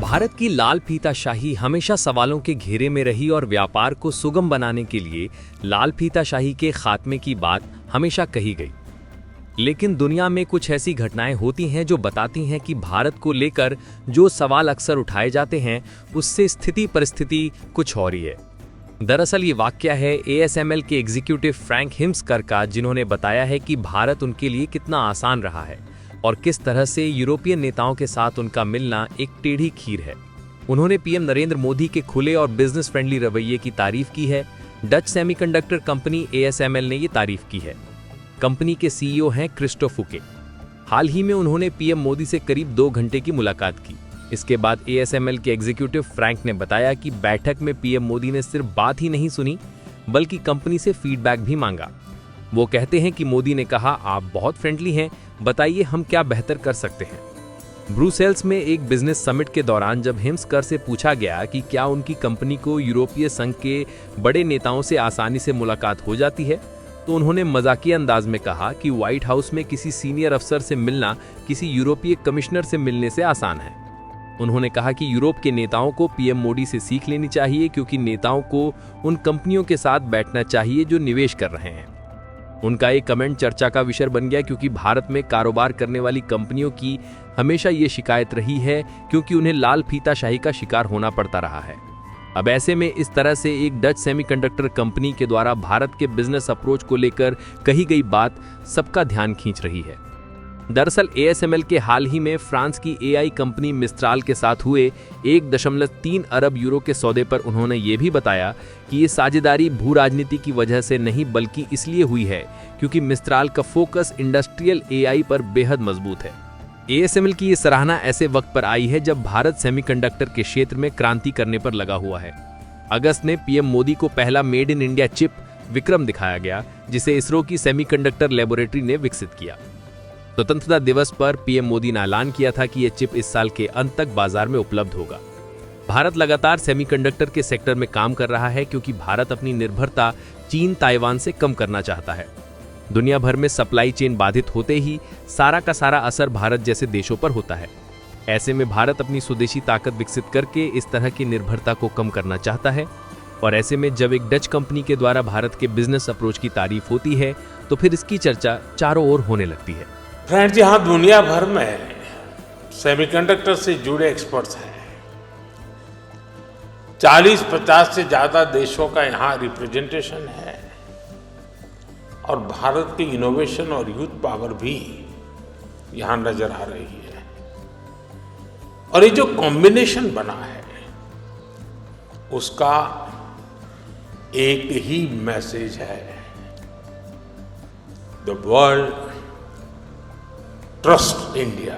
भारत की लाल फीताशाही हमेशा सवालों के घेरे में रही और व्यापार को सुगम बनाने के लिए लाल फीताशाही के खात्मे की बात हमेशा कही गई। लेकिन दुनिया में कुछ ऐसी घटनाएं होती हैं जो बताती हैं कि भारत को लेकर जो सवाल अक्सर उठाए जाते हैं उससे स्थिति परिस्थिति कुछ और ही है। दरअसल ये वाकया है ASML के एग्जीक्यूटिव फ्रैंक हिम्सकर का, जिन्होंने बताया है कि भारत उनके लिए कितना आसान रहा है और किस तरह से यूरोपियन नेताओं के साथ उनका मिलना एक टेढ़ी खीर है। उन्होंने पीएम नरेंद्र मोदी के खुले और बिजनेस फ्रेंडली रवैये की तारीफ की है। डच सेमीकंडक्टर कंपनी ASML ने ये तारीफ की है। कंपनी के CEO हैं क्रिस्टोफ फुके। हाल ही में उन्होंने पीएम मोदी से करीब 2 घंटे की मुलाकात की। इसके बाद ASML के एग्जीक्यूटिव फ्रैंक ने बताया कि बैठक में पीएम मोदी ने सिर्फ बात ही नहीं सुनी बल्कि कंपनी से फीडबैक भी मांगा। वो कहते हैं कि मोदी ने कहा, आप बहुत फ्रेंडली हैं, बताइए हम क्या बेहतर कर सकते हैं। ब्रुसेल्स में एक बिजनेस समिट के दौरान जब हिम्सकर से पूछा गया कि क्या उनकी कंपनी को यूरोपीय संघ के बड़े नेताओं से आसानी से मुलाकात हो जाती है, तो उन्होंने मजाकिया अंदाज में कहा कि व्हाइट हाउस में किसी सीनियर अफसर से मिलना किसी यूरोपीय कमिश्नर से मिलने से आसान है। उन्होंने कहा कि यूरोप के नेताओं को पीएम मोदी से सीख लेनी चाहिए, क्योंकि नेताओं को उन कंपनियों के साथ बैठना चाहिए जो निवेश कर रहे हैं। उनका एक कमेंट चर्चा का विषय बन गया, क्योंकि भारत में कारोबार करने वाली कंपनियों की हमेशा ये शिकायत रही है क्योंकि उन्हें लाल फीताशाही का शिकार होना पड़ता रहा है। अब ऐसे में इस तरह से एक डच सेमीकंडक्टर कंपनी के द्वारा भारत के बिजनेस अप्रोच को लेकर कही गई बात सबका ध्यान खींच रही है। दरअसल ASML के हाल ही में फ्रांस की AI कंपनी मिस्ट्राल के साथ हुए 1.3 अरब यूरो के सौदे पर उन्होंने ये भी बताया कि ये साझेदारी भू राजनीति की वजह से नहीं बल्कि इसलिए हुई है क्योंकि मिस्ट्राल का फोकस इंडस्ट्रियल AI पर बेहद मजबूत है। ASML की ये सराहना ऐसे वक्त पर आई है जब भारत सेमीकंडक्टर के क्षेत्र में क्रांति करने पर लगा हुआ है। अगस्त में पीएम मोदी को पहला made in India chip Vikram दिखाया गया, जिसे इसरो की सेमीकंडक्टर लेबोरेटरी ने विकसित किया। स्वतंत्रता दिवस पर पीएम मोदी ने ऐलान किया था कि यह चिप इस साल के अंत तक बाजार में उपलब्ध होगा। भारत लगातार सेमीकंडक्टर के सेक्टर में काम कर रहा है क्योंकि भारत अपनी निर्भरता चीन ताइवान से कम करना चाहता है। दुनिया भर में सप्लाई चेन बाधित होते ही सारा का सारा असर भारत जैसे देशों पर होता है। ऐसे में भारत अपनी स्वदेशी ताकत विकसित करके इस तरह की निर्भरता को कम करना चाहता है। और ऐसे में जब एक डच कंपनी के द्वारा भारत के बिजनेस अप्रोच की तारीफ होती है तो फिर इसकी चर्चा चारों ओर होने लगती है। फ्रेंड्स, यहाँ दुनिया भर में सेमीकंडक्टर से जुड़े एक्सपर्ट्स हैं। 40-50 से ज्यादा देशों का यहाँ रिप्रेजेंटेशन है और भारत की इनोवेशन और यूथ पावर भी यहाँ नजर आ रही है। और ये जो कॉम्बिनेशन बना है उसका एक ही मैसेज है, द वर्ल्ड ट्रस्ट इंडिया।